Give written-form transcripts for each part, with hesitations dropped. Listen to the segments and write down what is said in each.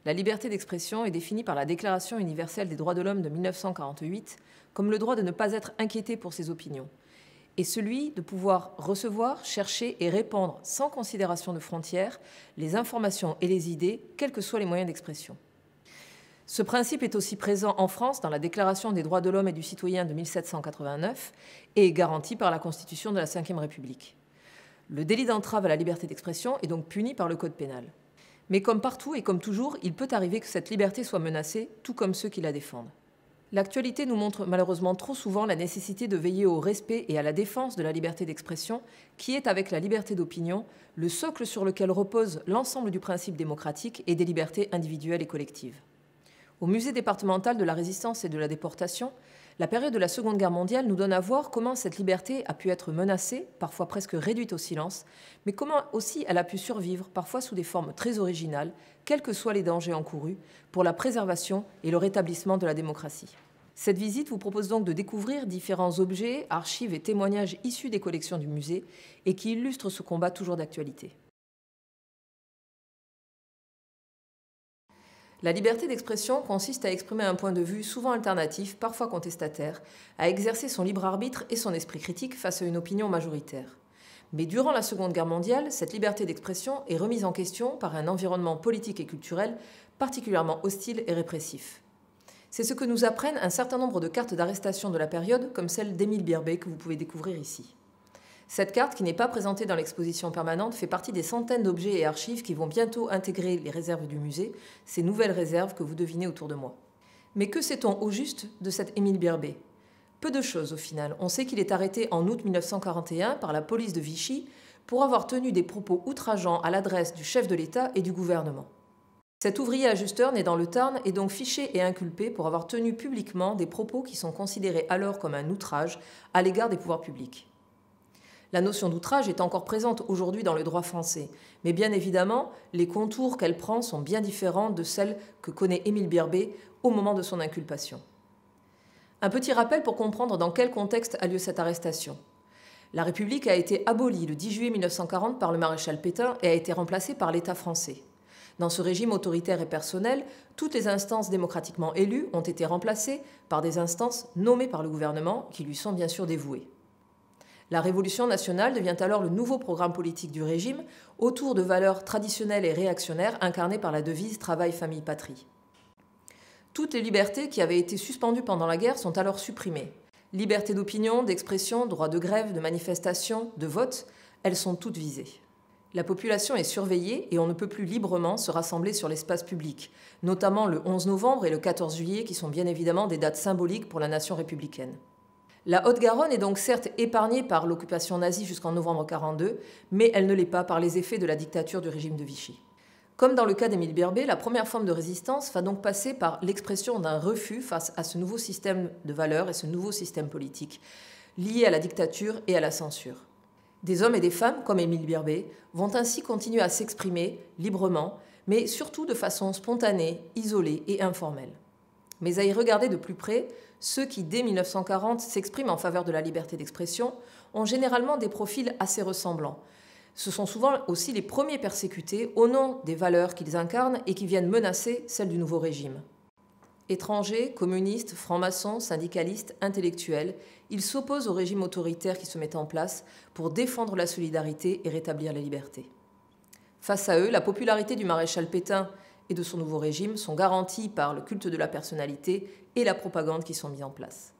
La liberté d'expression est définie par la Déclaration universelle des droits de l'homme de 1948 comme le droit de ne pas être inquiété pour ses opinions, et celui de pouvoir recevoir, chercher et répandre sans considération de frontières les informations et les idées, quels que soient les moyens d'expression. Ce principe est aussi présent en France dans la Déclaration des droits de l'homme et du citoyen de 1789 et est garanti par la Constitution de la Ve République. Le délit d'entrave à la liberté d'expression est donc puni par le Code pénal. Mais comme partout et comme toujours, il peut arriver que cette liberté soit menacée, tout comme ceux qui la défendent. L'actualité nous montre malheureusement trop souvent la nécessité de veiller au respect et à la défense de la liberté d'expression, qui est, avec la liberté d'opinion, le socle sur lequel repose l'ensemble du principe démocratique et des libertés individuelles et collectives. Au musée départemental de la Résistance et de la Déportation, la période de la Seconde Guerre mondiale nous donne à voir comment cette liberté a pu être menacée, parfois presque réduite au silence, mais comment aussi elle a pu survivre, parfois sous des formes très originales, quels que soient les dangers encourus, pour la préservation et le rétablissement de la démocratie. Cette visite vous propose donc de découvrir différents objets, archives et témoignages issus des collections du musée et qui illustrent ce combat toujours d'actualité. La liberté d'expression consiste à exprimer un point de vue souvent alternatif, parfois contestataire, à exercer son libre arbitre et son esprit critique face à une opinion majoritaire. Mais durant la Seconde Guerre mondiale, cette liberté d'expression est remise en question par un environnement politique et culturel particulièrement hostile et répressif. C'est ce que nous apprennent un certain nombre de cartes d'arrestation de la période, comme celle d'Émile Birbé que vous pouvez découvrir ici. Cette carte, qui n'est pas présentée dans l'exposition permanente, fait partie des centaines d'objets et archives qui vont bientôt intégrer les réserves du musée, ces nouvelles réserves que vous devinez autour de moi. Mais que sait-on au juste de cet Émile Birbé ? Peu de choses au final. On sait qu'il est arrêté en août 1941 par la police de Vichy pour avoir tenu des propos outrageants à l'adresse du chef de l'État et du gouvernement. Cet ouvrier ajusteur né dans le Tarn est donc fiché et inculpé pour avoir tenu publiquement des propos qui sont considérés alors comme un outrage à l'égard des pouvoirs publics. La notion d'outrage est encore présente aujourd'hui dans le droit français, mais bien évidemment, les contours qu'elle prend sont bien différents de celles que connaît Émile Birbé au moment de son inculpation. Un petit rappel pour comprendre dans quel contexte a lieu cette arrestation. La République a été abolie le 10 juillet 1940 par le maréchal Pétain et a été remplacée par l'État français. Dans ce régime autoritaire et personnel, toutes les instances démocratiquement élues ont été remplacées par des instances nommées par le gouvernement qui lui sont bien sûr dévouées. La Révolution nationale devient alors le nouveau programme politique du régime autour de valeurs traditionnelles et réactionnaires incarnées par la devise « Travail, famille, patrie ». Toutes les libertés qui avaient été suspendues pendant la guerre sont alors supprimées. Liberté d'opinion, d'expression, droit de grève, de manifestation, de vote, elles sont toutes visées. La population est surveillée et on ne peut plus librement se rassembler sur l'espace public, notamment le 11 novembre et le 14 juillet qui sont bien évidemment des dates symboliques pour la nation républicaine. La Haute-Garonne est donc certes épargnée par l'occupation nazie jusqu'en novembre 1942, mais elle ne l'est pas par les effets de la dictature du régime de Vichy. Comme dans le cas d'Émile Birbé, la première forme de résistance va donc passer par l'expression d'un refus face à ce nouveau système de valeurs et ce nouveau système politique, lié à la dictature et à la censure. Des hommes et des femmes, comme Émile Birbé, vont ainsi continuer à s'exprimer librement, mais surtout de façon spontanée, isolée et informelle. Mais à y regarder de plus près, ceux qui, dès 1940, s'expriment en faveur de la liberté d'expression ont généralement des profils assez ressemblants. Ce sont souvent aussi les premiers persécutés au nom des valeurs qu'ils incarnent et qui viennent menacer celles du nouveau régime. Étrangers, communistes, francs-maçons, syndicalistes, intellectuels, ils s'opposent au régime autoritaire qui se met en place pour défendre la solidarité et rétablir les libertés. Face à eux, la popularité du maréchal Pétain et de son nouveau régime sont garanties par le culte de la personnalité et la propagande qui sont mis en place.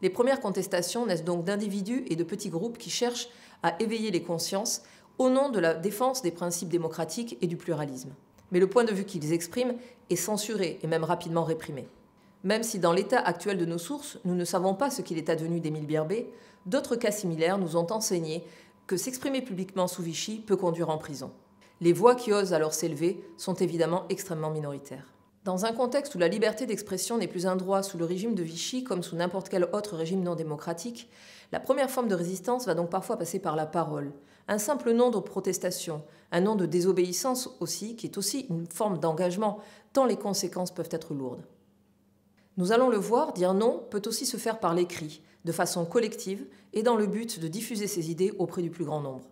Les premières contestations naissent donc d'individus et de petits groupes qui cherchent à éveiller les consciences au nom de la défense des principes démocratiques et du pluralisme. Mais le point de vue qu'ils expriment est censuré et même rapidement réprimé. Même si dans l'état actuel de nos sources, nous ne savons pas ce qu'il est advenu d'Émile Birbé, d'autres cas similaires nous ont enseigné que s'exprimer publiquement sous Vichy peut conduire en prison. Les voix qui osent alors s'élever sont évidemment extrêmement minoritaires. Dans un contexte où la liberté d'expression n'est plus un droit sous le régime de Vichy comme sous n'importe quel autre régime non démocratique, la première forme de résistance va donc parfois passer par la parole, un simple nom de protestation, un nom de désobéissance aussi, qui est aussi une forme d'engagement, tant les conséquences peuvent être lourdes. Nous allons le voir, dire non peut aussi se faire par l'écrit, de façon collective et dans le but de diffuser ses idées auprès du plus grand nombre.